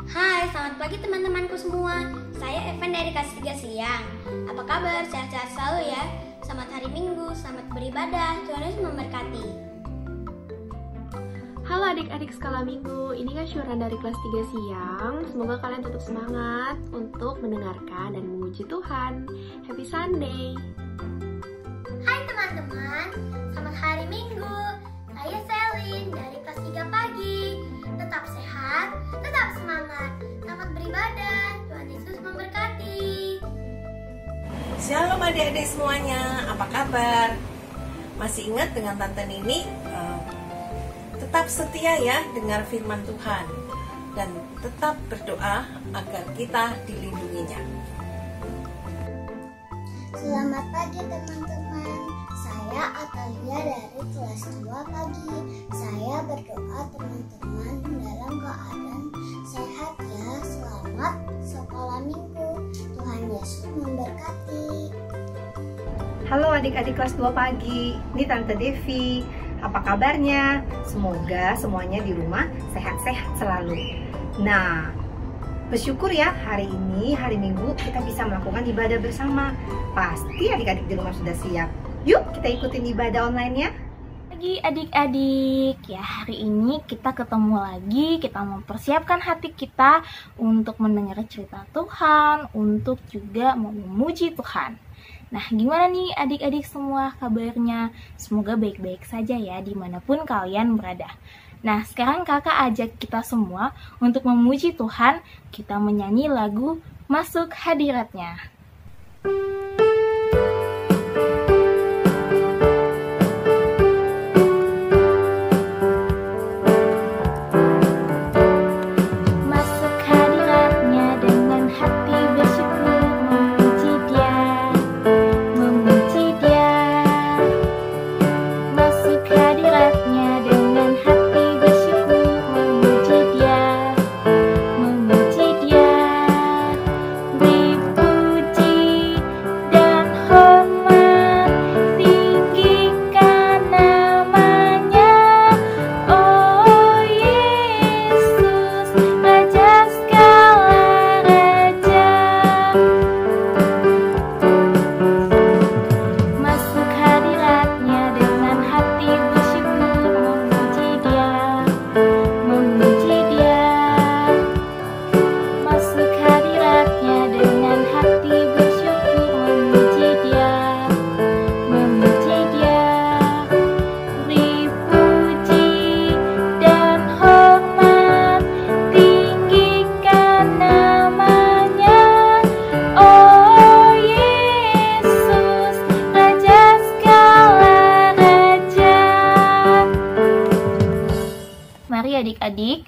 Hai, selamat pagi teman-temanku semua. Saya Evan dari kelas 3 siang. Apa kabar? Sehat-sehat selalu ya. Selamat hari Minggu, selamat beribadah. Tuhan Yesus memberkati. Halo adik-adik skala minggu, ini kan Syuran dari kelas 3 siang. Semoga kalian tetap semangat untuk mendengarkan dan memuji Tuhan. Happy Sunday. Hai teman-teman, selamat hari Minggu. Saya Selin dari kelas 3 pagi. Tetap sehat, tetap semangat. Selamat beribadah. Tuhan Yesus memberkati. Shalom adik-adik semuanya, apa kabar? Masih ingat dengan Tante Nini? Tetap setia ya dengar firman Tuhan dan tetap berdoa agar kita dilindunginya. Selamat pagi teman-teman. Saya Atalia dari kelas 2 pagi. Saya berdoa teman-teman dalam keadaan sehat ya. Selamat sekolah minggu. Tuhan Yesus memberkati. Halo adik-adik kelas 2 pagi, ini Tante Devi. Apa kabarnya? Semoga semuanya di rumah sehat-sehat selalu. Nah, bersyukur ya hari ini, hari Minggu, kita bisa melakukan ibadah bersama. Pasti adik-adik di rumah sudah siap. Yuk kita ikutin ibadah online-nya. Pagi adik-adik, ya hari ini kita ketemu lagi, kita mempersiapkan hati kita untuk mendengar cerita Tuhan, untuk juga memuji Tuhan. Nah, gimana nih adik-adik semua kabarnya? Semoga baik-baik saja ya dimanapun kalian berada. Nah, sekarang kakak ajak kita semua untuk memuji Tuhan, kita menyanyi lagu Masuk Hadiratnya. Adik-adik,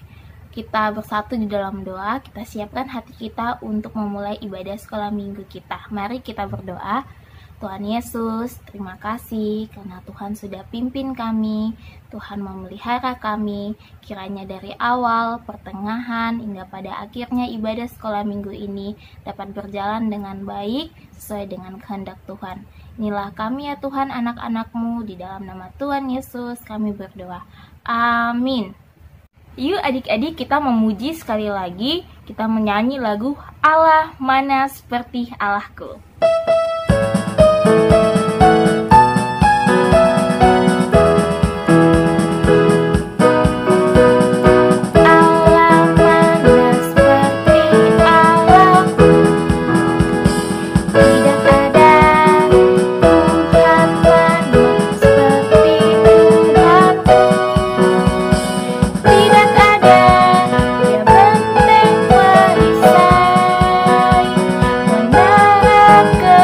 kita bersatu di dalam doa, kita siapkan hati kita untuk memulai ibadah sekolah minggu kita. Mari kita berdoa. Tuhan Yesus, terima kasih karena Tuhan sudah pimpin kami, Tuhan memelihara kami, kiranya dari awal, pertengahan, hingga pada akhirnya ibadah sekolah minggu ini dapat berjalan dengan baik, sesuai dengan kehendak Tuhan. Inilah kami ya Tuhan, anak-anak-Mu, di dalam nama Tuhan Yesus kami berdoa. Amin. Yuk adik-adik kita memuji sekali lagi, kita menyanyi lagu Allah Mana Seperti Allahku. Ke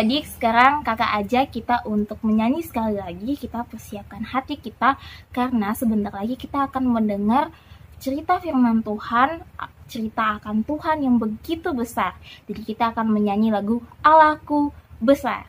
adik-adik, sekarang kakak ajak kita untuk menyanyi sekali lagi. Kita persiapkan hati kita karena sebentar lagi kita akan mendengar cerita firman Tuhan, cerita akan Tuhan yang begitu besar. Jadi kita akan menyanyi lagu Allahku Besar.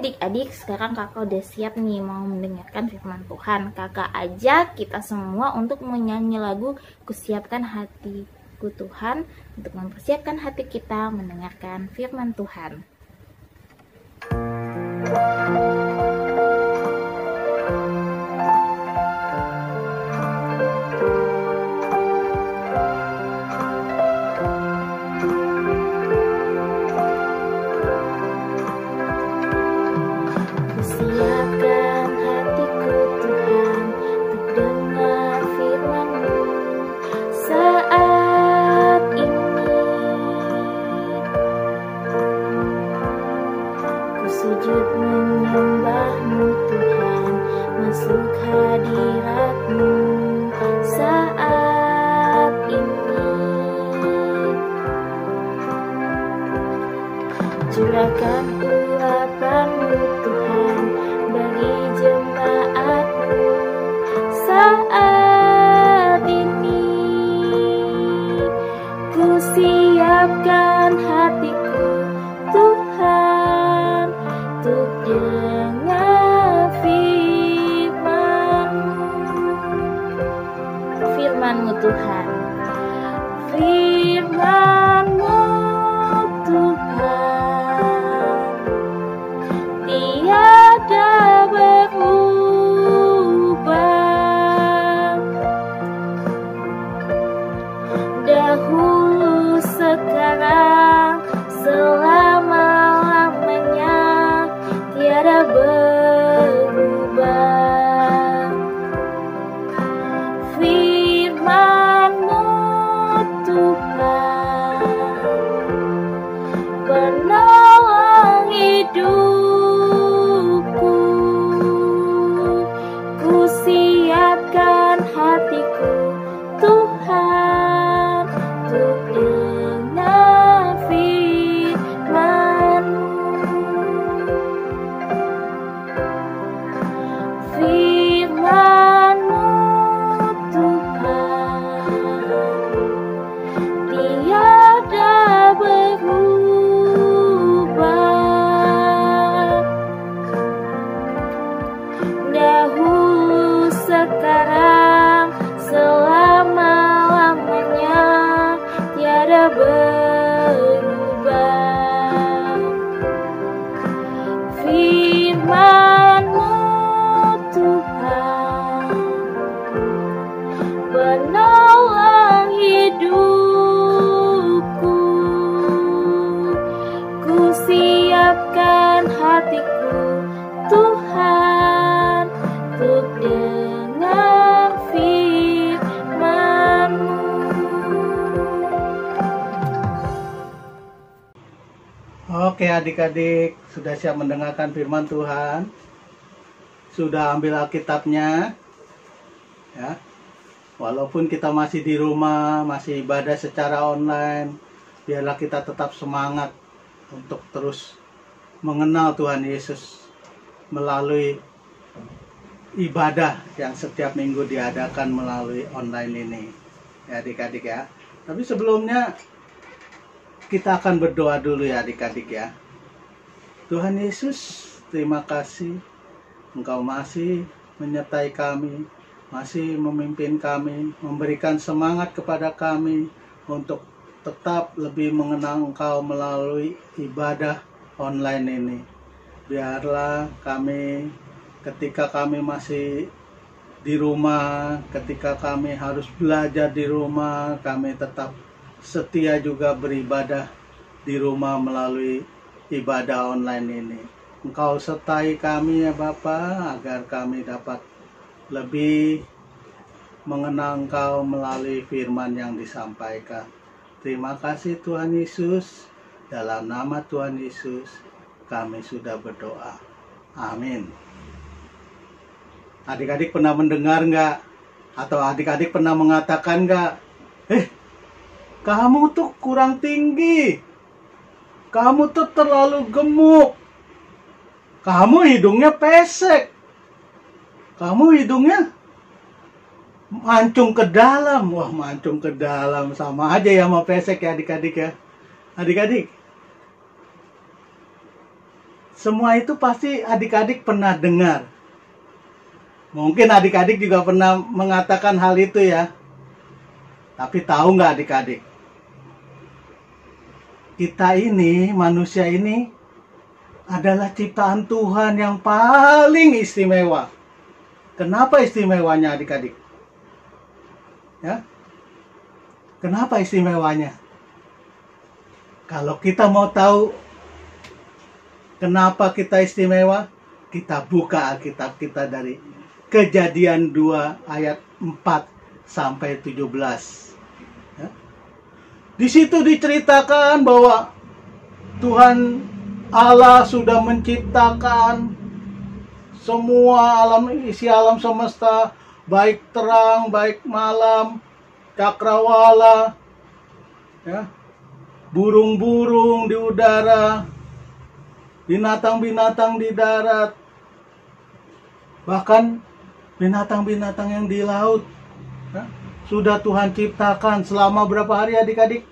Adik-adik, sekarang kakak udah siap nih mau mendengarkan firman Tuhan. Kakak ajak kita semua untuk menyanyi lagu Kusiapkan Hatiku Tuhan, untuk mempersiapkan hati kita mendengarkan firman Tuhan. Siapkan hatiku Tuhan untuk dengar firman-Mu saat ini. Ku sujud menyembah-Mu Tuhan, masuk hadirat-Mu saat ini. Curahkan urapan-Mu Tuhan bagi jemaat-Mu saat ini. Ku siapkan hatiku Tuhan untuk dengar firman-Mu Tuhan. Firman-Mu Tuhan tiada berubah, dahulu sekarang selama-lamanya tiada berubah. Firman-Mu Tuhan penolong hidupku. Ku siapkan hatiku Tuhan untuk dengar firman-Mu. Firman-Mu Tuhan tiada berubah, dahulu sekarang selama-lamanya tiada berubah. Firman-Mu Tuhan penolong hidupku. Oke adik-adik, sudah siap mendengarkan firman Tuhan? Sudah ambil Alkitabnya? Ya. Walaupun kita masih di rumah, masih ibadah secara online, biarlah kita tetap semangat untuk terus mengenal Tuhan Yesus melalui ibadah yang setiap minggu diadakan melalui online ini. Ya adik-adik ya. Tapi sebelumnya kita akan berdoa dulu ya adik-adik ya. Tuhan Yesus, terima kasih Engkau masih menyertai kami, masih memimpin kami, memberikan semangat kepada kami untuk tetap lebih mengenal Engkau melalui ibadah online ini. Biarlah kami ketika kami masih di rumah, ketika kami harus belajar di rumah, kami tetap setia juga beribadah di rumah melalui ibadah online ini. Engkau sertai kami ya Bapa, agar kami dapat lebih mengenal Engkau melalui firman yang disampaikan. Terima kasih Tuhan Yesus. Dalam nama Tuhan Yesus kami sudah berdoa. Amin. Adik-adik pernah mendengar nggak? Atau adik-adik pernah mengatakan nggak? Kamu tuh kurang tinggi. Kamu tuh terlalu gemuk. Kamu hidungnya pesek. Kamu hidungnya mancung ke dalam. Wah, mancung ke dalam sama aja ya sama pesek ya adik-adik ya. Adik-adik, semua itu pasti adik-adik pernah dengar. Mungkin adik-adik juga pernah mengatakan hal itu ya. Tapi tahu nggak adik-adik? Kita ini, manusia ini adalah ciptaan Tuhan yang paling istimewa. Kenapa istimewanya adik-adik? Ya? Kenapa istimewanya? Kalau kita mau tahu kenapa kita istimewa, kita buka Alkitab kita dari Kejadian 2 ayat 4 sampai 17. Ya. Di situ diceritakan bahwa Tuhan Allah sudah menciptakan semua isi alam semesta, baik terang, baik malam, cakrawala, ya, burung-burung di udara, binatang-binatang di darat, bahkan binatang-binatang yang di laut. Ya, sudah Tuhan ciptakan selama berapa hari adik-adik?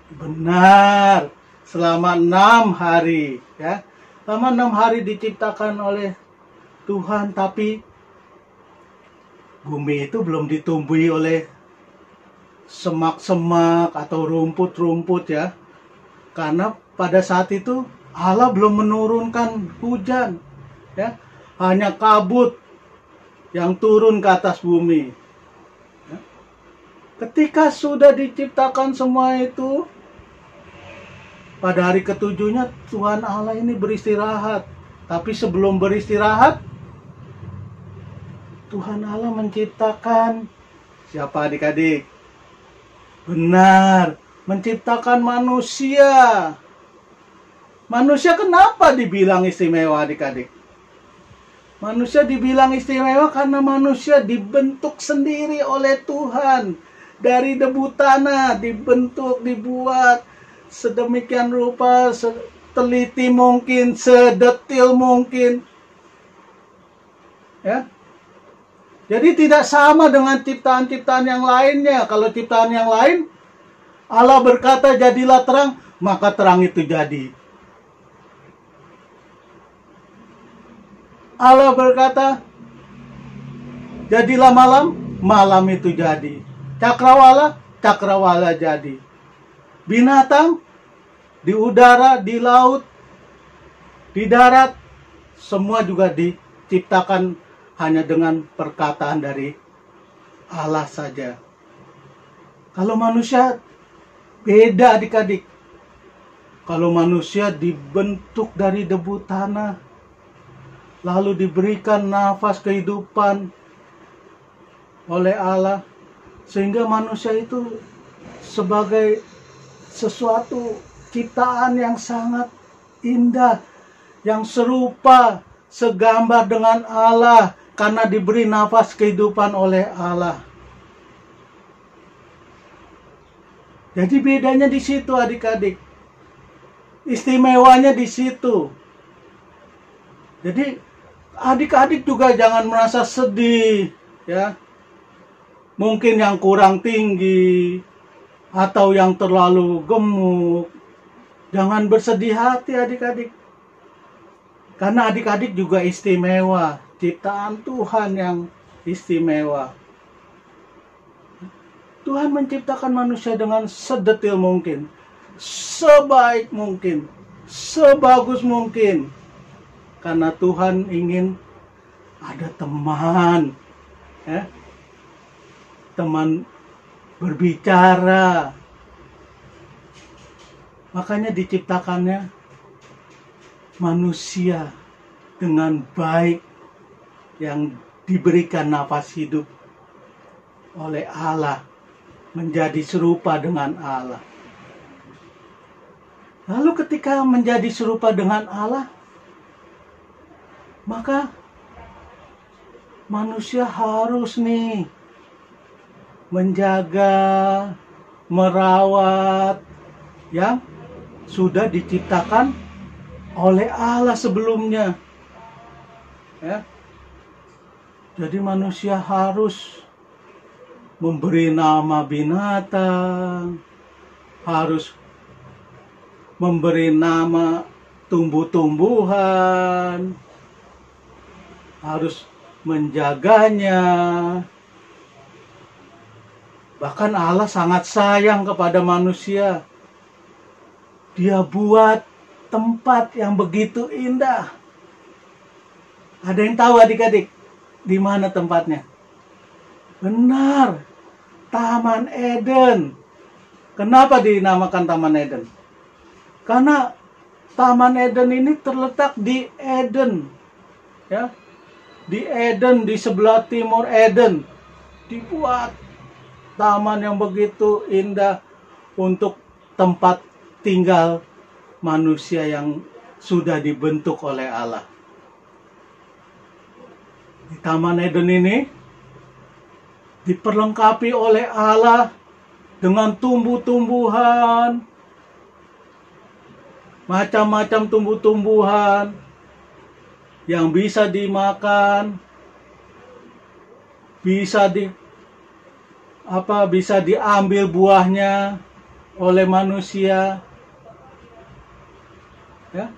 Benar, selama 6 hari. Ya, selama 6 hari diciptakan oleh Tuhan, tapi bumi itu belum ditumbuhi oleh semak-semak atau rumput-rumput ya. Karena pada saat itu Allah belum menurunkan hujan. Ya, hanya kabut yang turun ke atas bumi. Ya. Ketika sudah diciptakan semua itu, pada hari ketujuhnya Tuhan Allah ini beristirahat. Tapi sebelum beristirahat, Tuhan Allah menciptakan siapa adik-adik? Benar, menciptakan manusia. Manusia kenapa dibilang istimewa adik-adik? Manusia dibilang istimewa karena manusia dibentuk sendiri oleh Tuhan. Dari debu tanah dibentuk, dibuat sedemikian rupa, seteliti mungkin, sedetil mungkin. Ya. Jadi tidak sama dengan ciptaan-ciptaan yang lainnya. Kalau ciptaan yang lain, Allah berkata jadilah terang, maka terang itu jadi. Allah berkata jadilah malam, malam itu jadi. Cakrawala, cakrawala jadi. Binatang di udara, di laut, di darat, semua juga diciptakan hanya dengan perkataan dari Allah saja. Kalau manusia beda adik-adik. Kalau manusia dibentuk dari debu tanah, lalu diberikan nafas kehidupan oleh Allah, sehingga manusia itu sebagai sesuatu ciptaan yang sangat indah, yang serupa, segambar dengan Allah, karena diberi nafas kehidupan oleh Allah. Jadi bedanya di situ adik-adik. Istimewanya di situ. Jadi adik-adik juga jangan merasa sedih, ya. Mungkin yang kurang tinggi atau yang terlalu gemuk. Jangan bersedih hati adik-adik. Karena adik-adik juga istimewa, ciptaan Tuhan yang istimewa. Tuhan menciptakan manusia dengan sedetil mungkin, sebaik mungkin, sebagus mungkin. Karena Tuhan ingin ada teman, ya, teman berbicara. Makanya diciptakannya manusia dengan baik yang diberikan nafas hidup oleh Allah, menjadi serupa dengan Allah. Lalu ketika menjadi serupa dengan Allah, maka manusia harus menjaga, merawat yang sudah diciptakan oleh Allah sebelumnya. Ya. Jadi manusia harus memberi nama binatang, harus memberi nama tumbuh-tumbuhan, harus menjaganya. Bahkan Allah sangat sayang kepada manusia. Dia buat tempat yang begitu indah. Ada yang tahu adik-adik di mana tempatnya? Benar, Taman Eden. Kenapa dinamakan Taman Eden? Karena Taman Eden ini terletak di Eden, ya, di Eden, di sebelah timur Eden. Dibuat taman yang begitu indah untuk tempat tinggal manusia yang sudah dibentuk oleh Allah. Di Taman Eden ini diperlengkapi oleh Allah dengan tumbuh-tumbuhan, macam-macam tumbuh-tumbuhan yang bisa dimakan, bisa diambil buahnya oleh manusia. Ya,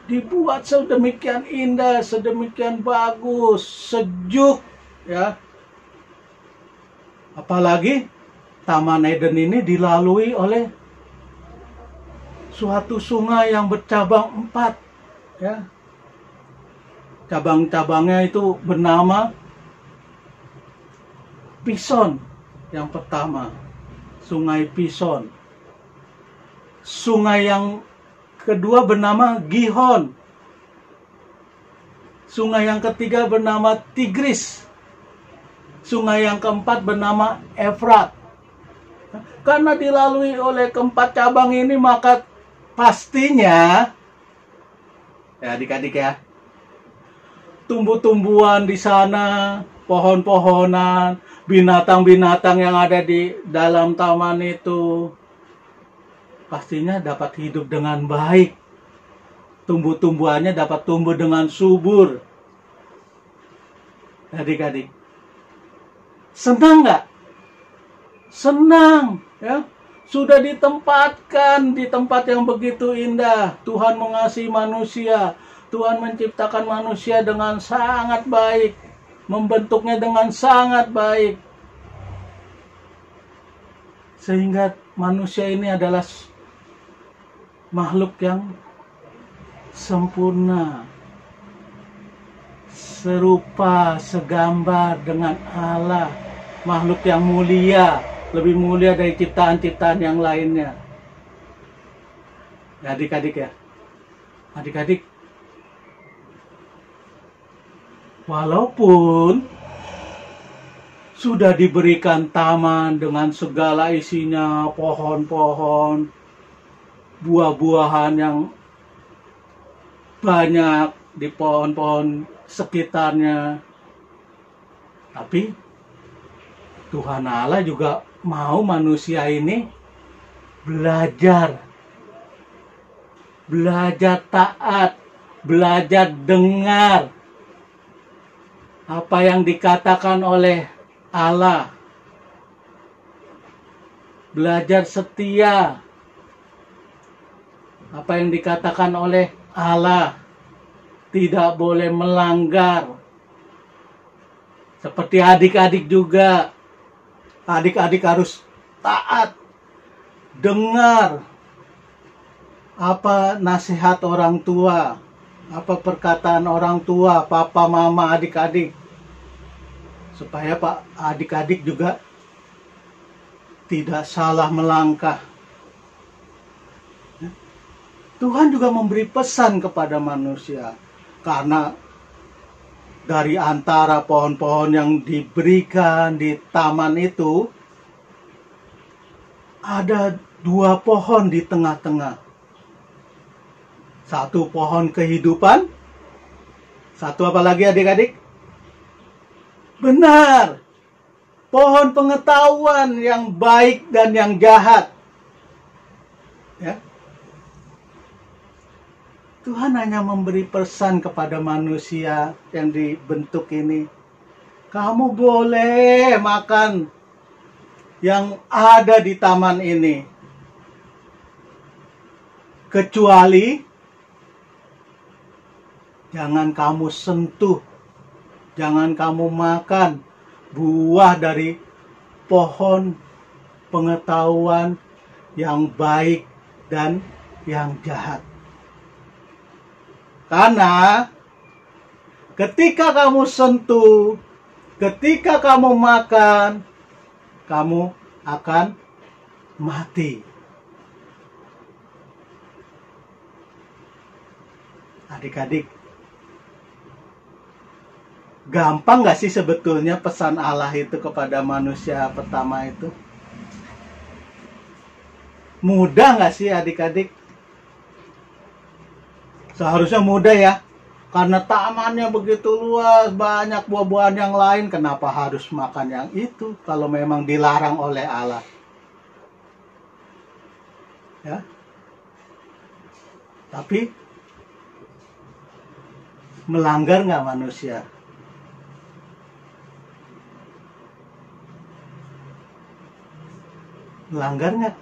dibuat sedemikian indah, sedemikian bagus, sejuk, ya. Apalagi Taman Eden ini dilalui oleh suatu sungai yang bercabang 4, ya. Cabang-cabangnya itu bernama Pison. Yang pertama, Sungai Pison. Sungai yang kedua bernama Gihon. Sungai yang ketiga bernama Tigris. Sungai yang keempat bernama Efrat. Karena dilalui oleh keempat cabang ini, maka pastinya, ya adik-adik ya, tumbuh-tumbuhan di sana, pohon-pohonan, binatang-binatang yang ada di dalam taman itu pastinya dapat hidup dengan baik. Tumbuh-tumbuhannya dapat tumbuh dengan subur. Adik-adik, senang nggak? Senang, ya. Sudah ditempatkan di tempat yang begitu indah. Tuhan mengasihi manusia. Tuhan menciptakan manusia dengan sangat baik, membentuknya dengan sangat baik, sehingga manusia ini adalah makhluk yang sempurna, serupa, segambar dengan Allah, makhluk yang mulia, lebih mulia dari ciptaan-ciptaan yang lainnya. Adik-adik ya, adik-adik, walaupun sudah diberikan taman dengan segala isinya, pohon-pohon, buah-buahan yang banyak di pohon-pohon sekitarnya. Tapi Tuhan Allah juga mau manusia ini belajar taat, belajar dengar apa yang dikatakan oleh Allah, belajar setia apa yang dikatakan oleh Allah, tidak boleh melanggar. Seperti adik-adik juga, adik-adik harus taat, dengar apa nasihat orang tua, apa perkataan orang tua, papa, mama, adik-adik, supaya adik-adik juga tidak salah melangkah. Tuhan juga memberi pesan kepada manusia, karena dari antara pohon-pohon yang diberikan di taman itu, ada 2 pohon di tengah-tengah. Satu pohon kehidupan, satu apa lagi adik-adik? Benar, pohon pengetahuan yang baik dan yang jahat. Ya. Tuhan hanya memberi pesan kepada manusia yang dibentuk ini. Kamu boleh makan yang ada di taman ini. Kecuali jangan kamu sentuh, jangan kamu makan buah dari pohon pengetahuan yang baik dan yang jahat. Karena ketika kamu sentuh, ketika kamu makan, kamu akan mati. Adik-adik, gampang gak sih sebetulnya pesan Allah itu kepada manusia pertama itu? Mudah gak sih adik-adik? Seharusnya mudah ya, karena tamannya begitu luas, banyak buah-buahan yang lain, kenapa harus makan yang itu kalau memang dilarang oleh Allah? Ya. Tapi melanggar nggak manusia? Melanggar nggak?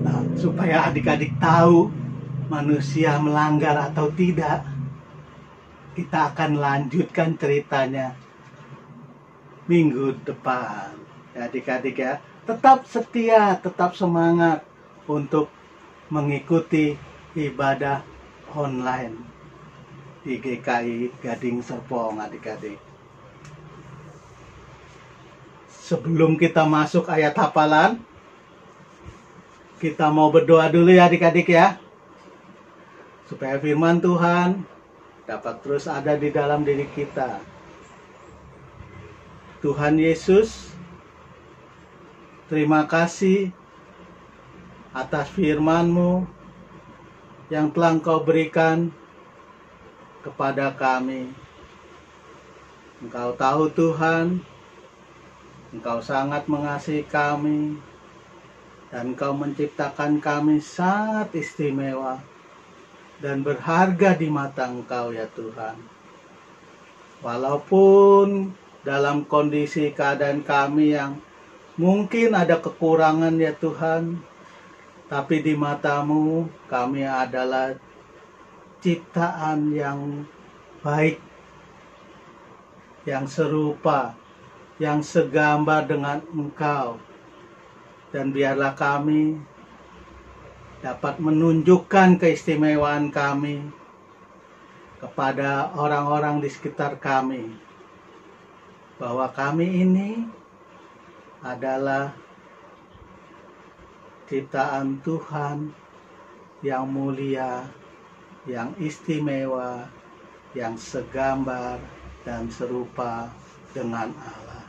Nah, supaya adik-adik tahu manusia melanggar atau tidak, kita akan lanjutkan ceritanya minggu depan. Ya, adik-adik ya, tetap setia, tetap semangat untuk mengikuti ibadah online di GKI Gading Serpong, adik-adik. Sebelum kita masuk ayat hafalan, kita mau berdoa dulu ya adik-adik ya, supaya firman Tuhan dapat terus ada di dalam diri kita. Tuhan Yesus, terima kasih atas firman-Mu yang telah Engkau berikan kepada kami. Engkau tahu Tuhan, Engkau sangat mengasihi kami, dan Engkau menciptakan kami sangat istimewa dan berharga di mata Engkau ya Tuhan. Walaupun dalam kondisi keadaan kami yang mungkin ada kekurangan ya Tuhan, tapi di mata-Mu kami adalah ciptaan yang baik, yang serupa, yang segambar dengan Engkau. Dan biarlah kami dapat menunjukkan keistimewaan kami kepada orang-orang di sekitar kami, bahwa kami ini adalah ciptaan Tuhan yang mulia, yang istimewa, yang segambar dan serupa dengan Allah.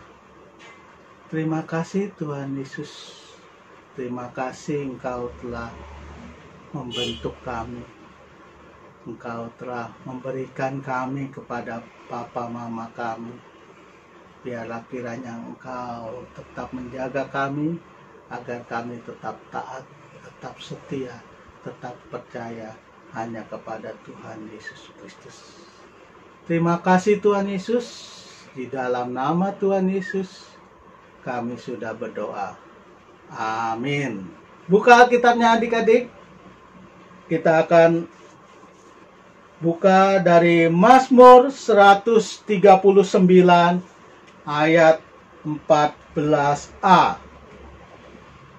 Terima kasih Tuhan Yesus. Terima kasih Engkau telah membentuk kami. Engkau telah memberikan kami kepada Papa Mama kami. Biarlah kiranya Engkau tetap menjaga kami, agar kami tetap taat, tetap setia, tetap percaya hanya kepada Tuhan Yesus Kristus. Terima kasih Tuhan Yesus. Di dalam nama Tuhan Yesus kami sudah berdoa. Amin. Buka Alkitabnya adik-adik. Kita akan buka dari Mazmur 139 ayat 14a.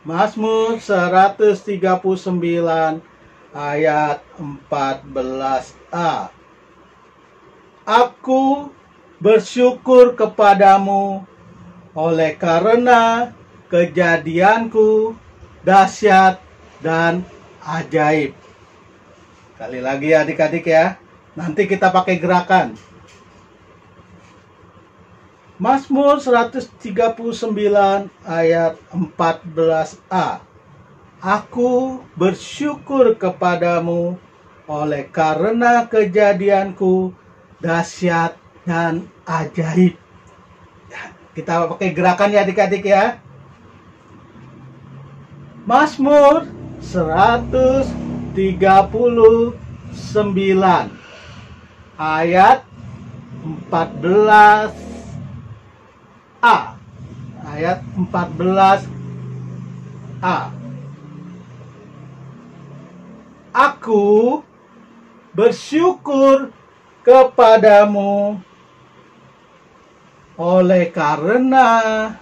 Mazmur 139 ayat 14a. Aku bersyukur kepadamu oleh karena kejadianku dahsyat dan ajaib. Kali lagi adik-adik ya. Nanti kita pakai gerakan. Mazmur 139 ayat 14a. Aku bersyukur kepadamu oleh karena kejadianku dahsyat dan ajaib. Kita pakai gerakan ya adik-adik ya. Mazmur 139 ayat 14a. Ayat 14a. Aku bersyukur kepadamu oleh karena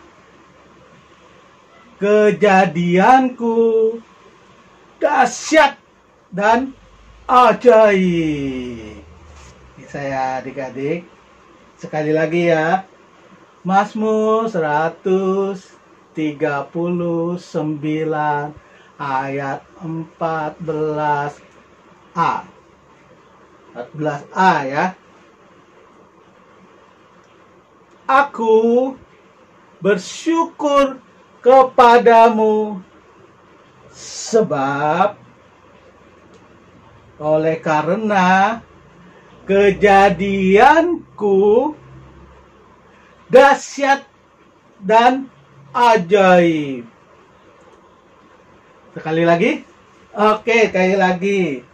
kejadianku dahsyat dan ajaib. Saya adik-adik sekali lagi ya. Mazmur 139 ayat 14a. 14a ya. Aku bersyukur kepadamu sebab oleh karena kejadianku dahsyat dan ajaib. Sekali lagi. Oke, sekali lagi.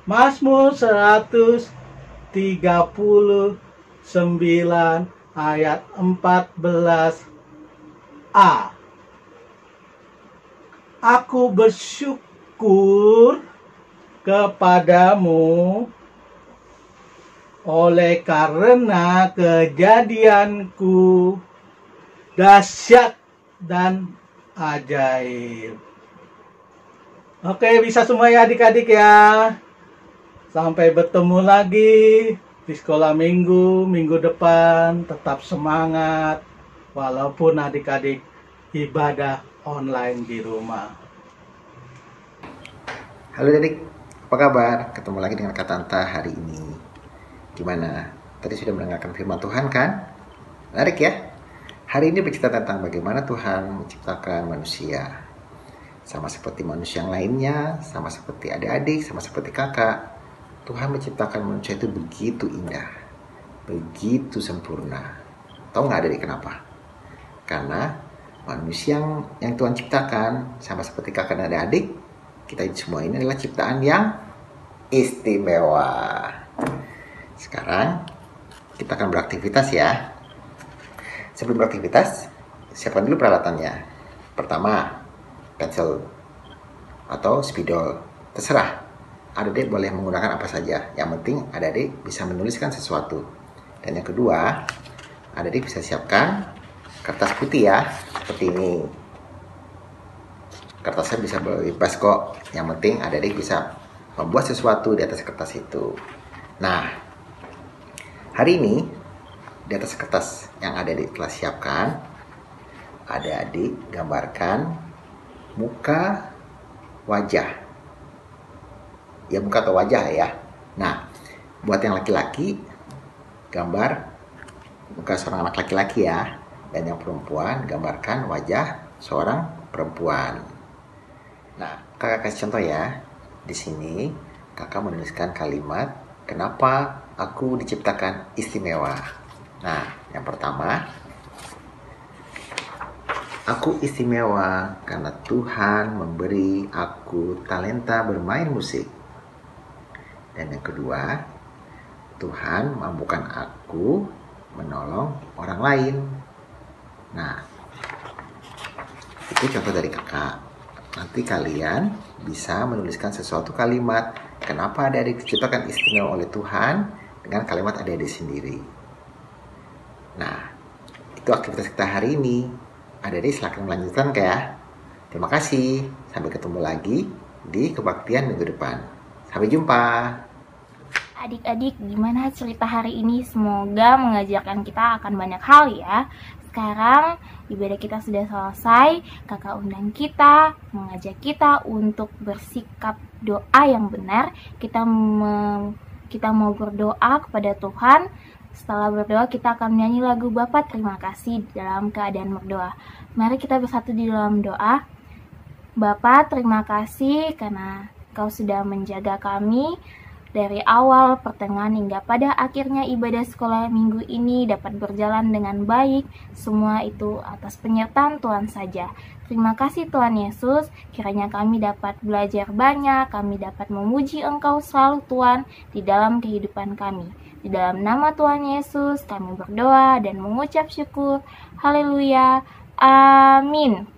Mazmur 139 ayat 14a. Aku bersyukur kepadamu oleh karena kejadianku dahsyat dan ajaib. Oke, bisa semua ya adik-adik ya. Sampai bertemu lagi di sekolah minggu depan. Tetap semangat walaupun adik-adik ibadah online di rumah. Halo adik, apa kabar? Ketemu lagi dengan Kak Tanta hari ini. Gimana? Tadi sudah mendengarkan firman Tuhan kan? Menarik ya? Hari ini bercerita tentang bagaimana Tuhan menciptakan manusia. Sama seperti manusia yang lainnya, sama seperti adik-adik, sama seperti kakak. Tuhan menciptakan manusia itu begitu indah, begitu sempurna. Tahu nggak adik kenapa? Karena manusia yang Tuhan ciptakan, sama seperti kakak dan adik, kita semua ini adalah ciptaan yang istimewa. Sekarang kita akan beraktivitas ya. Sebelum beraktivitas, siapkan dulu peralatannya. Pertama, pensil atau spidol, terserah. Adik-adik boleh menggunakan apa saja. Yang penting adik-adik bisa menuliskan sesuatu. Dan yang kedua, adik-adik bisa siapkan kertas putih ya, seperti ini. Kertasnya bisa bebas kok. Yang penting adik-adik bisa membuat sesuatu di atas kertas itu. Nah, hari ini di atas kertas yang adik-adik telah siapkan, adik-adik gambarkan muka, wajah. Ya, muka atau wajah ya. Nah, buat yang laki-laki, gambar muka seorang anak laki-laki ya. dan yang perempuan gambarkan wajah seorang perempuan. Nah, kakak kasih contoh ya. Di sini kakak menuliskan kalimat, kenapa aku diciptakan istimewa. Nah, yang pertama, aku istimewa karena Tuhan memberi aku talenta bermain musik. Dan yang kedua, Tuhan mampukan aku menolong orang lain. Nah, itu contoh dari kakak. Nanti kalian bisa menuliskan sesuatu kalimat, kenapa adik-adik diciptakan istimewa oleh Tuhan, dengan kalimat adik-adik sendiri. Nah, itu aktivitas kita hari ini. Adik-adik silakan melanjutkan ya. Terima kasih. Sampai ketemu lagi di kebaktian minggu depan. Sampai jumpa. Adik-adik, gimana cerita hari ini? Semoga mengajarkan kita akan banyak hal ya. Sekarang ibadah kita sudah selesai. Kakak undang kita, mengajak kita untuk bersikap doa yang benar. Kita mau berdoa kepada Tuhan. Setelah berdoa kita akan menyanyi lagu Bapa Terima Kasih dalam keadaan berdoa. Mari kita bersatu di dalam doa. Bapa, terima kasih karena Kau sudah menjaga kami dari awal, pertengahan, hingga pada akhirnya ibadah sekolah minggu ini dapat berjalan dengan baik. Semua itu atas penyertaan Tuhan saja. Terima kasih Tuhan Yesus, kiranya kami dapat belajar banyak, kami dapat memuji Engkau selalu Tuhan di dalam kehidupan kami. Di dalam nama Tuhan Yesus kami berdoa dan mengucap syukur. Haleluya. Amin.